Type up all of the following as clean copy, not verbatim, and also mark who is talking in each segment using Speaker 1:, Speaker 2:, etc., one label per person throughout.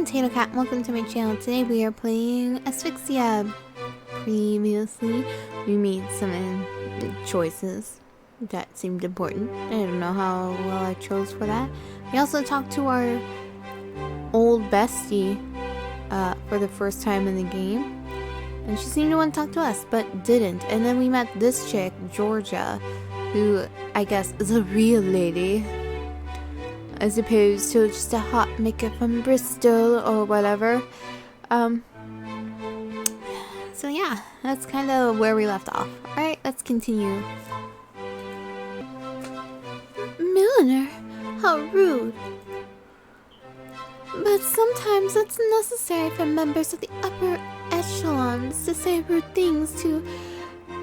Speaker 1: I'm Tato Cat, welcome to my channel. Today we are playing Asphyxia. Previously, we made some choices that seemed important. I don't know how well I chose for that. We also talked to our old bestie for the first time in the game. And she seemed to want to talk to us, but didn't. And then we met this chick, Georgia, who I guess is a real lady, as opposed to just a hot maker from Bristol or whatever. So yeah, that's kind of where we left off. Alright, let's continue. Milliner, how rude. But sometimes it's necessary for members of the upper echelons to say rude things to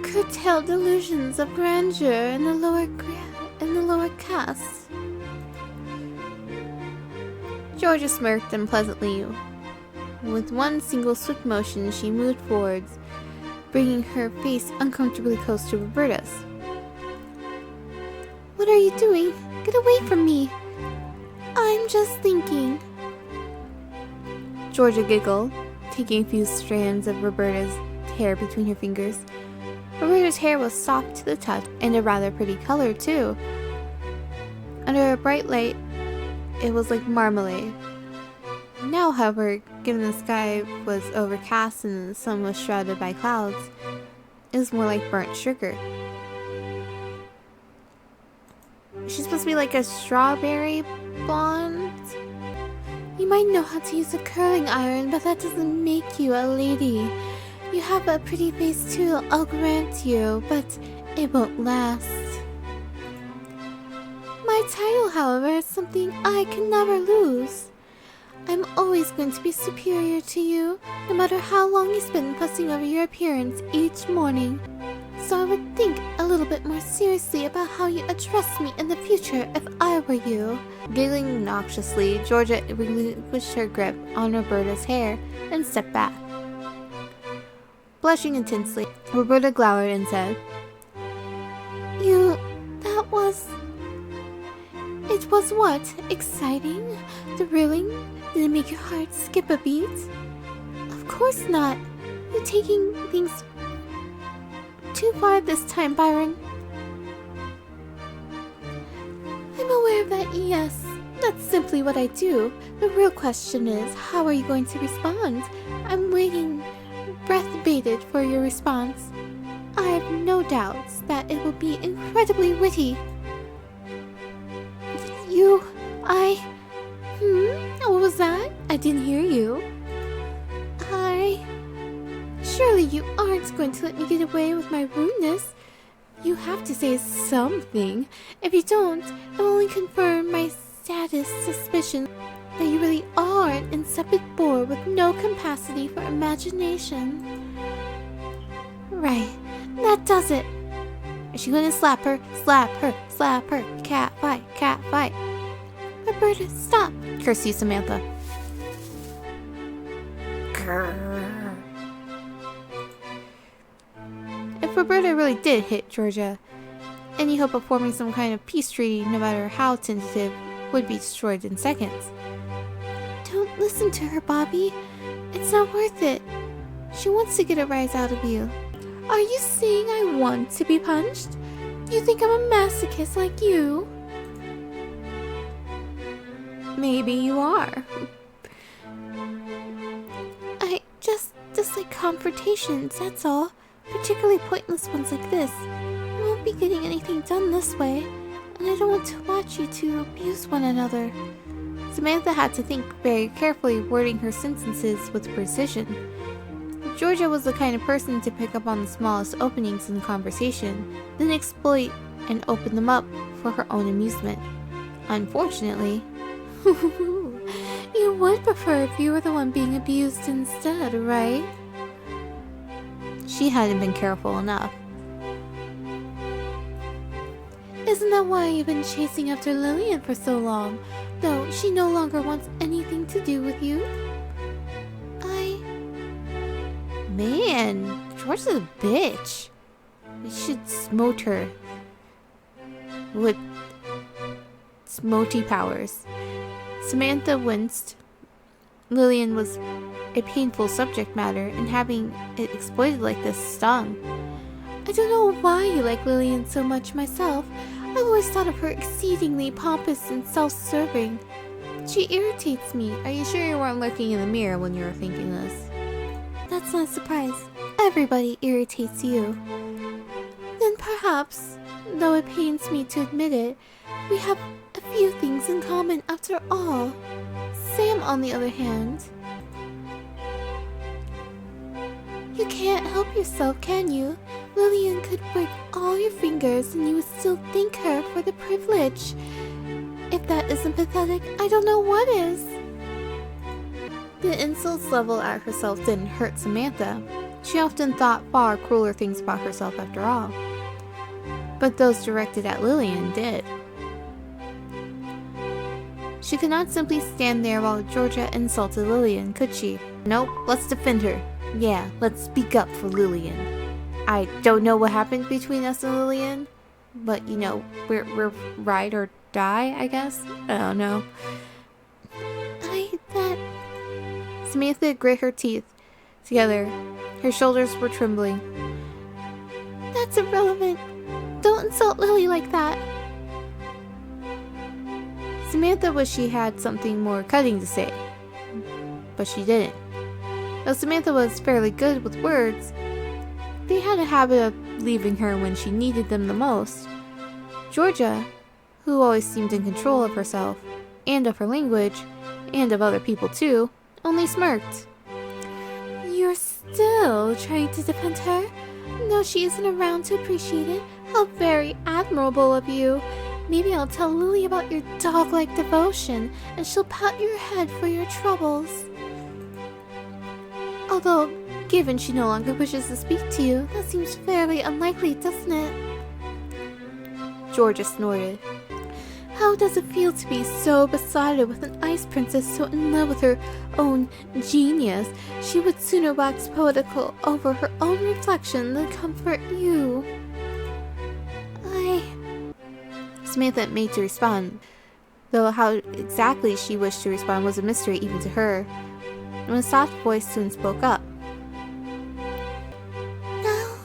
Speaker 1: curtail delusions of grandeur in the lower castes. Georgia smirked unpleasantly. With one single swift motion, she moved forwards, bringing her face uncomfortably close to Roberta's. What are you doing? Get away from me! I'm just thinking. Georgia giggled, taking a few strands of Roberta's hair between her fingers. Roberta's hair was soft to the touch, and a rather pretty color, too. Under a bright light, it was like marmalade. Now, however, given the sky was overcast and the sun was shrouded by clouds, it was more like burnt sugar. She's supposed to be like a strawberry blonde. You might know how to use a curling iron, but that doesn't make you a lady. You have a pretty face too, I'll grant you, but it won't last. My title, however, is something I can never lose. I'm always going to be superior to you, no matter how long you spend fussing over your appearance each morning. So I would think a little bit more seriously about how you address me in the future if I were you. Giggling obnoxiously, Georgia relinquished her grip on Roberta's hair and stepped back. Blushing intensely, Roberta glowered and said, It was what? Exciting? Thrilling? Did it make your heart skip a beat? Of course not. You're taking things too far this time, Byron. I'm aware of that, yes. That's simply what I do. The real question is, how are you going to respond? I'm waiting, breath-baited for your response. I have no doubts that it will be incredibly witty. What was that? I didn't hear you. Surely you aren't going to let me get away with my rudeness. You have to say something. If you don't, it will only confirm my saddest suspicion that you really are an insipid bore with no capacity for imagination. Right, that does it. Is she gonna slap her? Slap her, slap her. Cat fight, cat fight. Roberta, stop! Curse you, Samantha. Grrr. If Roberta really did hit Georgia, any hope of forming some kind of peace treaty, no matter how tentative, would be destroyed in seconds. Don't listen to her, Bobby. It's not worth it. She wants to get a rise out of you. Are you saying I want to be punched? You think I'm a masochist like you? Maybe you are. I just dislike confrontations, that's all. Particularly pointless ones like this. We won't be getting anything done this way, and I don't want to watch you two abuse one another. Samantha had to think very carefully, wording her sentences with precision. Georgia was the kind of person to pick up on the smallest openings in conversation, then exploit and open them up for her own amusement. Unfortunately, you would prefer if you were the one being abused instead, right? She hadn't been careful enough. Isn't that why you've been chasing after Lillian for so long, though she no longer wants anything to do with you? Man, George's a bitch. We should smote her with smoty powers. Samantha winced Lillian was a painful subject matter, and having it exploited like this stung. I don't know why you like Lillian so much myself. I've always thought of her exceedingly pompous and self-serving. She irritates me. Are you sure you weren't looking in the mirror when you were thinking this? That's not a surprise. Everybody irritates you. Then perhaps, though it pains me to admit it, we have a few things in common after all. Sam, on the other hand... You can't help yourself, can you? Lillian could break all your fingers and you would still thank her for the privilege. If that isn't pathetic, I don't know what is. The insults leveled at herself didn't hurt Samantha. She often thought far crueler things about herself after all. But those directed at Lillian did. She could not simply stand there while Georgia insulted Lillian, could she? Nope, let's defend her. Yeah, let's speak up for Lillian. I don't know what happened between us and Lillian, but you know, we're ride or die, I guess? I don't know. Samantha grit her teeth together. Her shoulders were trembling. That's irrelevant. Don't insult Lily like that. Samantha wished she had something more cutting to say, but she didn't. Though Samantha was fairly good with words, they had a habit of leaving her when she needed them the most. Georgia, who always seemed in control of herself, and of her language, and of other people too, only smirked. You're still trying to defend her? No, she isn't around to appreciate it. How very admirable of you. Maybe I'll tell Lily about your dog-like devotion, and she'll pat your head for your troubles. Although, given she no longer wishes to speak to you, that seems fairly unlikely, doesn't it? Georgia snorted. How does it feel to be so besotted with an ice princess so in love with her own genius? She would sooner wax poetical over her own reflection than comfort you. Samantha made to respond, though how exactly she wished to respond was a mystery even to her, and a soft voice soon spoke up. Now,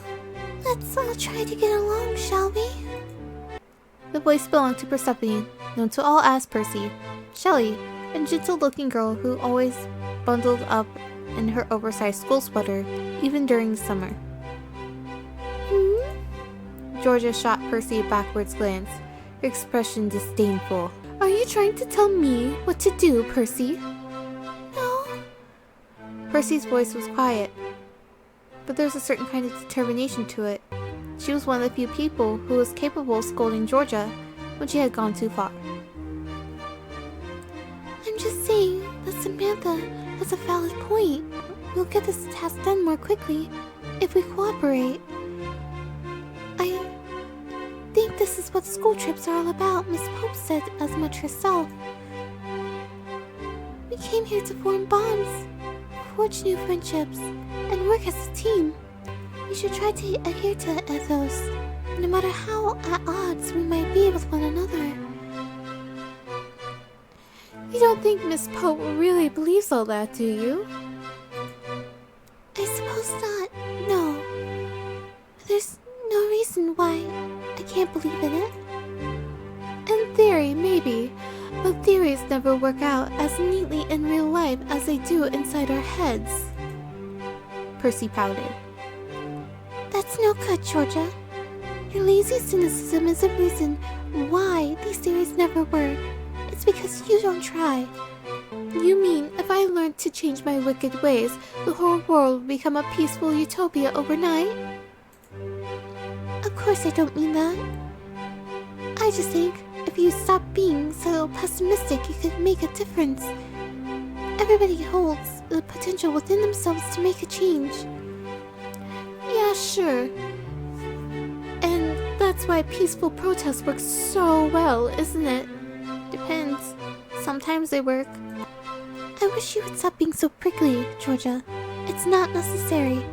Speaker 1: let's all try to get along, shall we? The voice belonged to Persephone, known to all as Percy, Shelley, a gentle-looking girl who always bundled up in her oversized school sweater, even during the summer. Georgia shot Percy a backwards glance, her expression disdainful. Are you trying to tell me what to do, Percy? No. Percy's voice was quiet, but there was a certain kind of determination to it. She was one of the few people who was capable of scolding Georgia when she had gone too far. I'm just saying that Samantha has a valid point. We'll get this task done more quickly if we cooperate. I think this is what school trips are all about. Miss Pope said as much herself. We came here to form bonds, forge new friendships, and work as a team. We should try to adhere to the ethos, no matter how at odds we might be with one another. You don't think Miss Pope really believes all that, do you? I suppose not, no. There's no reason why I can't believe in it. In theory, maybe, but theories never work out as neatly in real life as they do inside our heads. Percy pouted. That's no good, Georgia. Your lazy cynicism is the reason why these theories never work. It's because you don't try. You mean if I learned to change my wicked ways, the whole world would become a peaceful utopia overnight? Of course I don't mean that. I just think if you stop being so pessimistic, you could make a difference. Everybody holds the potential within themselves to make a change. Yeah, sure. And that's why peaceful protest works so well, isn't it? Depends. Sometimes they work. I wish you would stop being so prickly, Georgia. It's not necessary.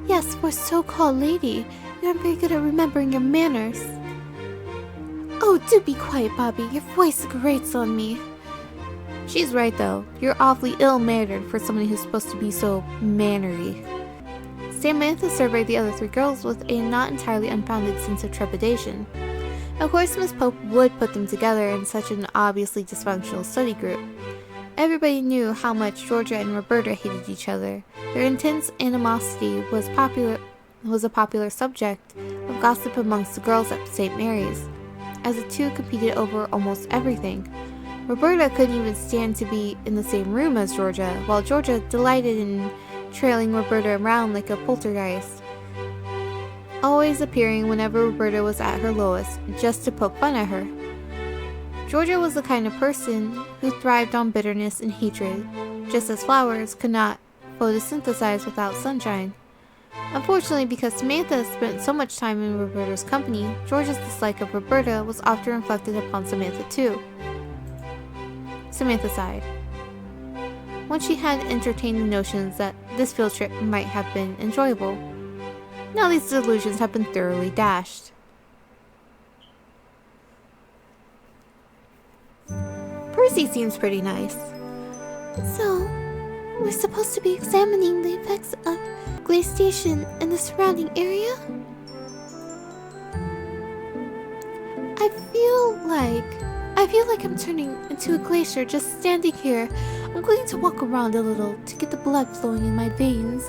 Speaker 1: Yes, for a so-called lady, you aren't very good at remembering your manners. Oh, do be quiet, Bobby. Your voice grates on me. She's right though. You're awfully ill-mannered for someone who's supposed to be so mannery. Samantha surveyed the other three girls with a not entirely unfounded sense of trepidation. Of course, Miss Pope would put them together in such an obviously dysfunctional study group. Everybody knew how much Georgia and Roberta hated each other. Their intense animosity was a popular subject of gossip amongst the girls at St. Mary's, as the two competed over almost everything. Roberta couldn't even stand to be in the same room as Georgia, while Georgia delighted in trailing Roberta around like a poltergeist, always appearing whenever Roberta was at her lowest, just to poke fun at her. Georgia was the kind of person who thrived on bitterness and hatred, just as flowers could not photosynthesize without sunshine. Unfortunately, because Samantha spent so much time in Roberta's company, Georgia's dislike of Roberta was often reflected upon Samantha too. Samantha sighed. Once she had entertained the notions that this field trip might have been enjoyable. Now these delusions have been thoroughly dashed. Percy seems pretty nice.
Speaker 2: So, we're supposed to be examining the effects of glaciation in the surrounding area? I feel like I'm turning into a glacier just standing here. I'm going to walk around a little to get the blood flowing in my veins.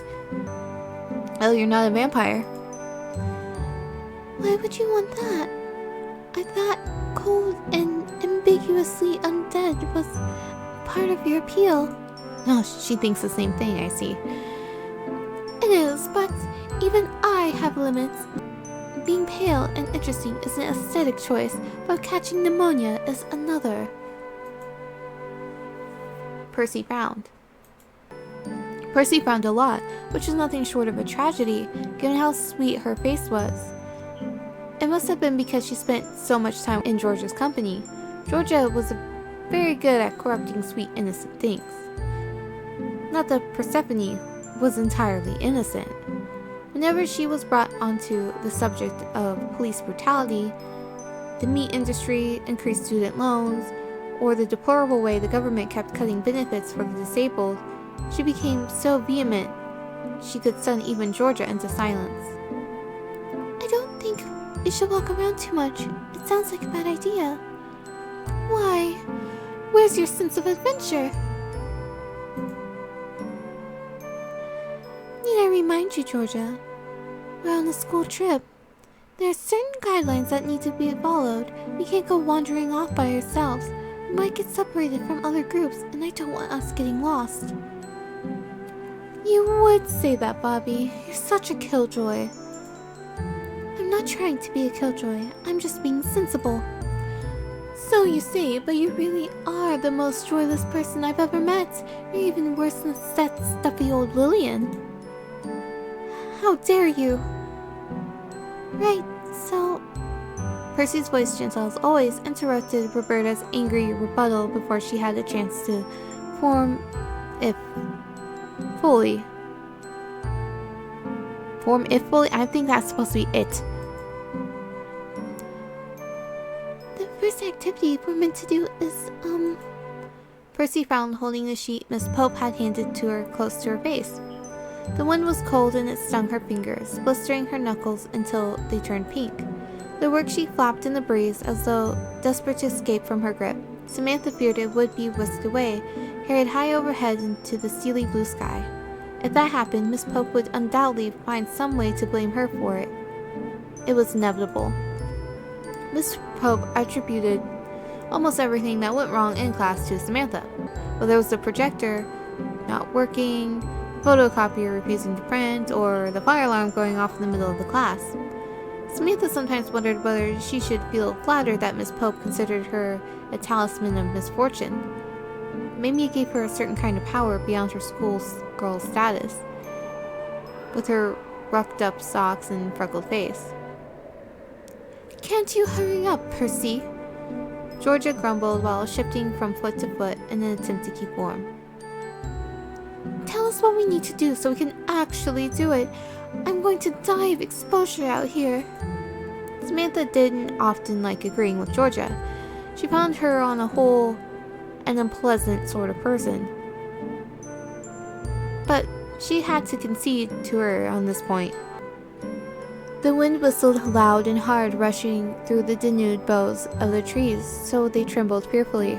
Speaker 1: Oh, you're not a vampire.
Speaker 2: Why would you want that? I thought cold and ambiguously undead was part of your appeal.
Speaker 1: Oh, she thinks the same thing, I see.
Speaker 2: It is, but even I have limits. Being pale and interesting is an aesthetic choice, but catching pneumonia is another.
Speaker 1: Percy frowned. Percy frowned a lot, which was nothing short of a tragedy, given how sweet her face was. It must have been because she spent so much time in Georgia's company. Georgia was very good at corrupting sweet, innocent things. Not that Persephone was entirely innocent. Whenever she was brought onto the subject of police brutality, the meat industry, increased student loans, or the deplorable way the government kept cutting benefits for the disabled, she became so vehement she could stun even Georgia into silence.
Speaker 2: I don't think we should walk around too much. It sounds like a bad idea. Why? Where's your sense of adventure? Need I remind you, Georgia? We're on a school trip. There are certain guidelines that need to be followed. We can't go wandering off by ourselves. We might get separated from other groups, and I don't want us getting lost.
Speaker 1: You would say that, Bobby. You're such a killjoy.
Speaker 2: I'm not trying to be a killjoy. I'm just being sensible.
Speaker 1: So you say, but you really are the most joyless person I've ever met. You're even worse than that stuffy old Lillian.
Speaker 2: How dare you? Right, so...
Speaker 1: Percy's voice, gentle as always, interrupted Roberta's angry rebuttal before she had a chance to form, if fully. I think that's supposed to be it.
Speaker 2: The first activity we're meant to do is,
Speaker 1: Percy frowned, holding the sheet Miss Pope had handed to her close to her face. The wind was cold and it stung her fingers, blistering her knuckles until they turned pink. The worksheet flapped in the breeze as though desperate to escape from her grip. Samantha feared it would be whisked away, carried high overhead into the steely blue sky. If that happened, Miss Pope would undoubtedly find some way to blame her for it. It was inevitable. Miss Pope attributed almost everything that went wrong in class to Samantha. Whether it was the projector not working, photocopier refusing to print, or the fire alarm going off in the middle of the class. Samantha sometimes wondered whether she should feel flattered that Miss Pope considered her a talisman of misfortune. Maybe it gave her a certain kind of power beyond her schoolgirl status, with her rucked up socks and freckled face.
Speaker 2: Can't you hurry up, Percy?
Speaker 1: Georgia grumbled while shifting from foot to foot in an attempt to keep warm.
Speaker 2: Tell us what we need to do so we can actually do it. I'm going to die of exposure out here.
Speaker 1: Samantha didn't often like agreeing with Georgia. She found her on a whole an unpleasant sort of person. But she had to concede to her on this point. The wind whistled loud and hard, rushing through the denuded boughs of the trees, so they trembled fearfully.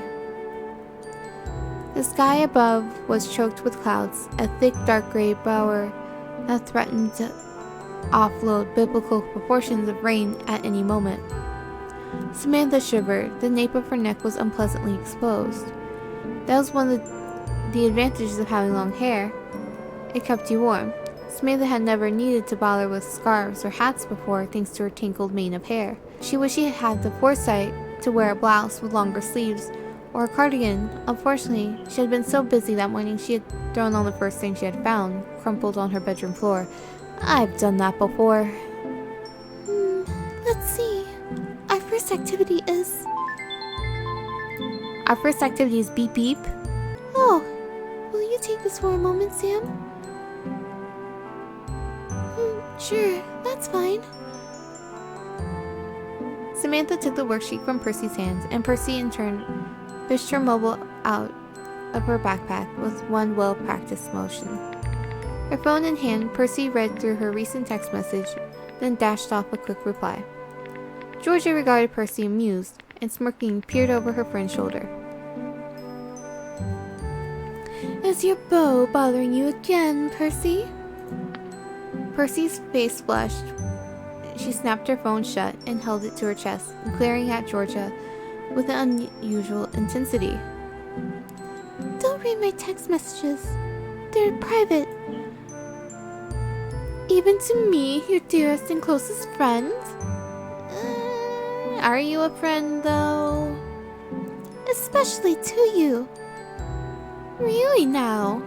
Speaker 1: The sky above was choked with clouds, a thick dark gray bower that threatened to offload biblical proportions of rain at any moment. Samantha shivered. The nape of her neck was unpleasantly exposed. That was one of the advantages of having long hair. It kept you warm. Samantha had never needed to bother with scarves or hats before, thanks to her tangled mane of hair. She wished she had had the foresight to wear a blouse with longer sleeves or a cardigan. Unfortunately, she had been so busy that morning she had thrown on the first thing she had found, crumpled on her bedroom floor. I've done that before.
Speaker 2: Let's see. Our first activity is
Speaker 1: beep beep.
Speaker 2: Oh, will you take this for a moment, Sam? Sure, that's fine.
Speaker 1: Samantha took the worksheet from Percy's hands, and Percy in turn fished her mobile out of her backpack with one well-practiced motion. Her phone in hand, Percy read through her recent text message, then dashed off a quick reply. Georgia regarded Percy amused, and smirking peered over her friend's shoulder.
Speaker 2: Is your beau bothering you again, Percy?
Speaker 1: Percy's face flushed. She snapped her phone shut and held it to her chest, glaring at Georgia with an unusual intensity.
Speaker 2: Don't read my text messages. They're private. Even to me, your dearest and closest friend?
Speaker 1: Are you a friend, though?
Speaker 2: Especially to you.
Speaker 1: Really now?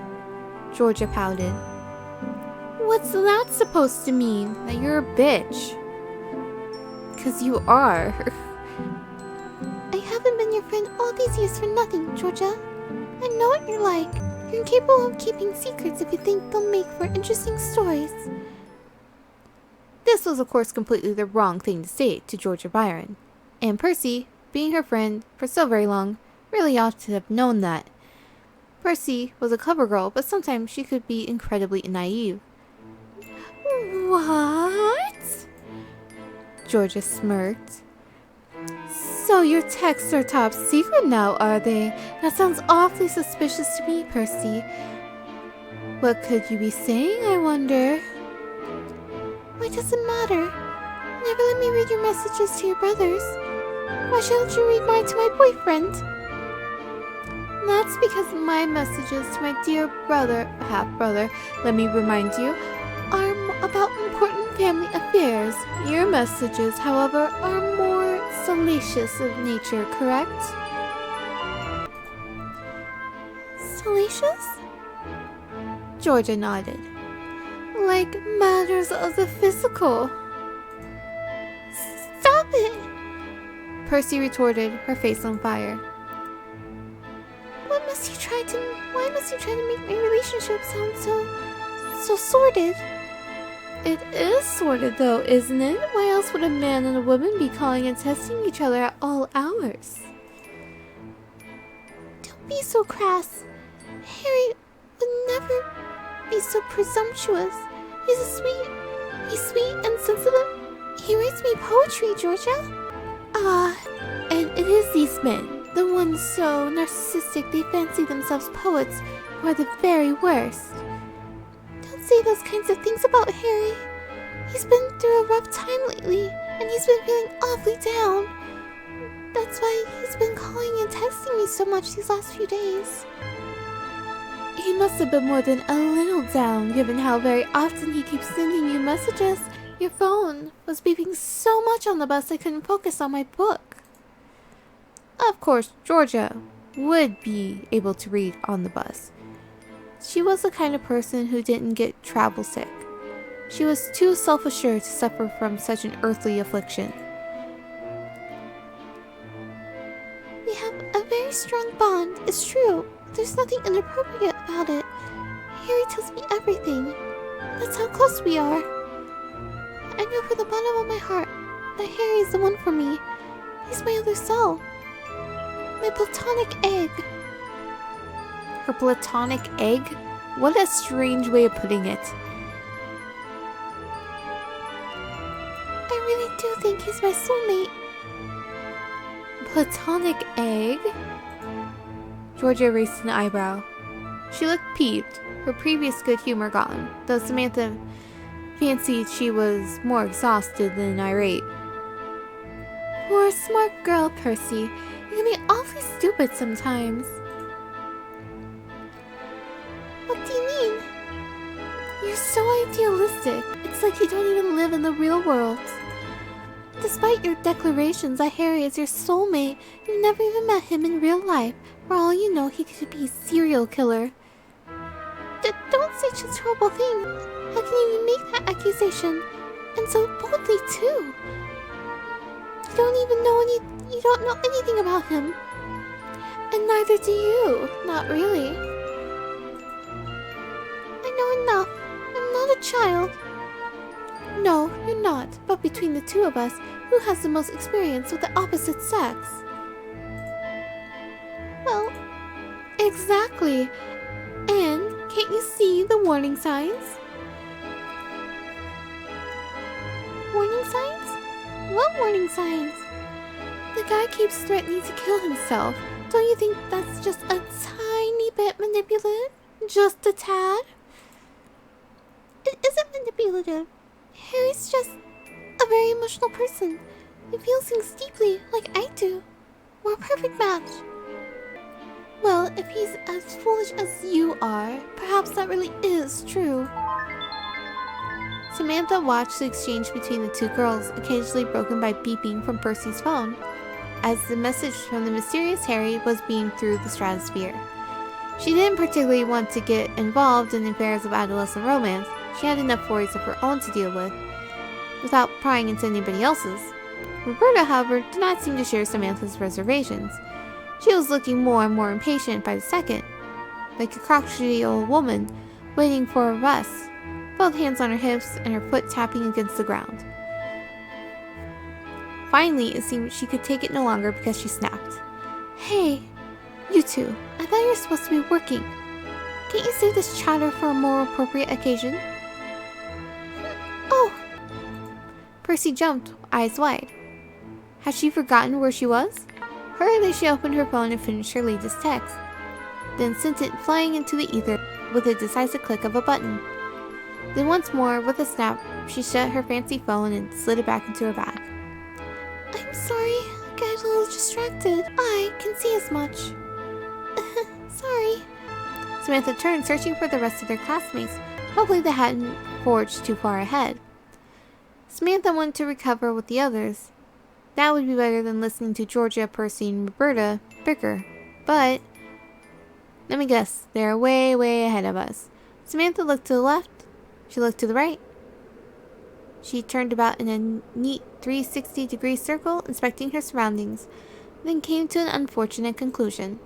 Speaker 1: Georgia pouted. What's that supposed to mean? That you're a bitch? 'Cause you are.
Speaker 2: I haven't been your friend all these years for nothing, Georgia. I know what you're like. You're incapable of keeping secrets if you think they'll make for interesting stories.
Speaker 1: This was, of course, completely the wrong thing to say to Georgia Byron. And Percy, being her friend for so very long, really ought to have known that. Percy was a clever girl, but sometimes she could be incredibly naive.
Speaker 2: What?
Speaker 1: Georgia smirked. So your texts are top secret now, are they? That sounds awfully suspicious to me, Percy. What could you be saying, I wonder?
Speaker 2: Why does it matter? Never let me read your messages to your brothers. Why shouldn't you read mine to my boyfriend?
Speaker 1: That's because my messages to my dear brother, half-brother, let me remind you, are about important family affairs. Your messages, however, are more salacious of nature, correct?
Speaker 2: Salacious?
Speaker 1: Georgia nodded. Like matters of the physical.
Speaker 2: Stop it!
Speaker 1: Percy retorted, her face on fire.
Speaker 2: Why must you try to make my relationship sound so sordid?
Speaker 1: It is sordid though, isn't it? Why else would a man and a woman be calling and testing each other at all hours?
Speaker 2: Don't be so crass. Harry would never be so presumptuous. He's sweet and sensitive. He writes me poetry, Georgia.
Speaker 1: And it is these men, the ones so narcissistic they fancy themselves poets, who are the very worst.
Speaker 2: Don't say those kinds of things about Harry. He's been through a rough time lately, and he's been feeling awfully down. That's why he's been calling and texting me so much these last few days.
Speaker 1: He must have been more than a little down, given how very often he keeps sending you messages. Your phone was beeping so much on the bus I couldn't focus on my book. Of course, Georgia would be able to read on the bus. She was the kind of person who didn't get travel sick. She was too self-assured to suffer from such an earthly affliction.
Speaker 2: We have a very strong bond, it's true. There's nothing inappropriate about it. Harry tells me everything. That's how close we are. I know from the bottom of my heart that Harry is the one for me. He's my other self. My platonic egg. Her platonic egg? What a strange way of putting it. I really do think he's my soulmate. Platonic egg? Georgia raised an eyebrow. She looked peeved, her previous good humor gone, though Samantha fancied she was more exhausted than irate. Poor smart girl, Percy. You can be awfully stupid sometimes. What do you mean? You're so idealistic. It's like you don't even live in the real world. Despite your declarations that Harry is your soulmate, you've never even met him in real life. For all you know, he could be a serial killer. Don't say such horrible things. How can you even make that accusation? And so boldly, too. You don't know anything about him. And neither do you. Not really. I know enough. I'm not a child. No, you're not. But between the two of us, who has the most experience with the opposite sex? Well, exactly. And can't you see the warning signs? Warning signs? What warning signs? The guy keeps threatening to kill himself. Don't you think that's just a tiny bit manipulative? Just a tad? It isn't manipulative. Harry's just a very emotional person. He feels things deeply, like I do. We're a perfect match. Well, if he's as foolish as you are, perhaps that really is true. Samantha watched the exchange between the two girls, occasionally broken by beeping from Percy's phone, as the message from the mysterious Harry was beamed through the stratosphere. She didn't particularly want to get involved in affairs of adolescent romance. She had enough worries of her own to deal with, without prying into anybody else's. Roberta, however, did not seem to share Samantha's reservations. She was looking more and more impatient by the second, like a crotchety old woman waiting for a rest, both hands on her hips and her foot tapping against the ground. Finally, it seemed she could take it no longer because she snapped. Hey, you two, I thought you were supposed to be working. Can't you save this chatter for a more appropriate occasion? Oh! Percy jumped, eyes wide. Had she forgotten where she was? Hurriedly, she opened her phone and finished her latest text, then sent it flying into the ether with a decisive click of a button. Then once more, with a snap, she shut her fancy phone and slid it back into her bag. I'm sorry, I got a little distracted. I can see as much. Sorry. Samantha turned, searching for the rest of their classmates. Hopefully they hadn't forged too far ahead. Samantha wanted to recover with the others. That would be better than listening to Georgia, Percy, and Roberta bicker. But, let me guess, they're way, way ahead of us. Samantha looked to the left. She looked to the right. She turned about in a neat 360-degree circle, inspecting her surroundings, then came to an unfortunate conclusion.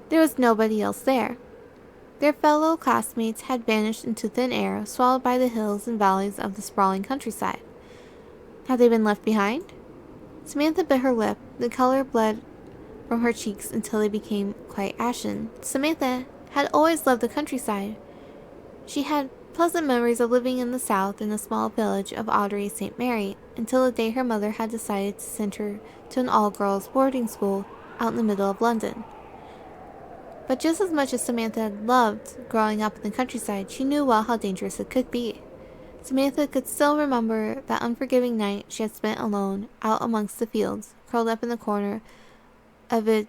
Speaker 2: There was nobody else there. Their fellow classmates had vanished into thin air, swallowed by the hills and valleys of the sprawling countryside. Had they been left behind? Samantha bit her lip. The color bled from her cheeks until they became quite ashen. Samantha had always loved the countryside. She had pleasant memories of living in the south in the small village of Audrey St. Mary, until the day her mother had decided to send her to an all-girls boarding school out in the middle of London. But just as much as Samantha had loved growing up in the countryside, she knew well how dangerous it could be. Samantha could still remember that unforgiving night she had spent alone out amongst the fields, curled up in the corner of a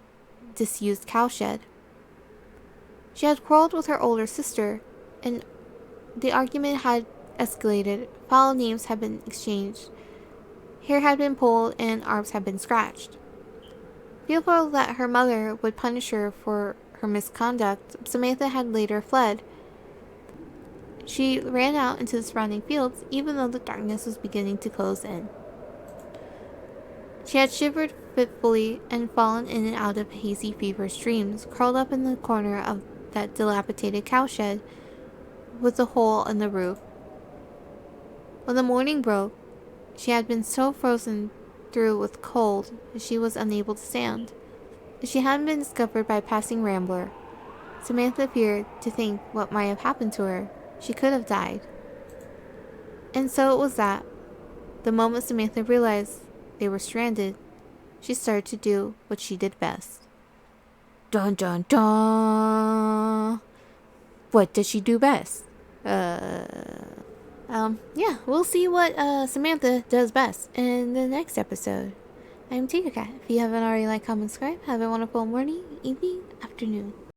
Speaker 2: disused cowshed. She had quarreled with her older sister, and the argument had escalated. Foul names had been exchanged, hair had been pulled, and arms had been scratched. Fearful that her mother would punish her for her misconduct, Samantha had later fled. She ran out into the surrounding fields, even though the darkness was beginning to close in. She had shivered fitfully and fallen in and out of hazy, feverish dreams, curled up in the corner of that dilapidated cowshed with a hole in the roof. When the morning broke, she had been so frozen through with cold that she was unable to stand. If she hadn't been discovered by a passing rambler,
Speaker 1: Samantha feared to think what might have happened to her. She could have died. And so it was that, the moment Samantha realized they were stranded, she started to do what she did best. Dun dun dun! What does she do best? Yeah, we'll see what Samantha does best in the next episode. I'm Tika Cat. If you haven't already liked, comment, subscribe, have a wonderful morning, evening, afternoon.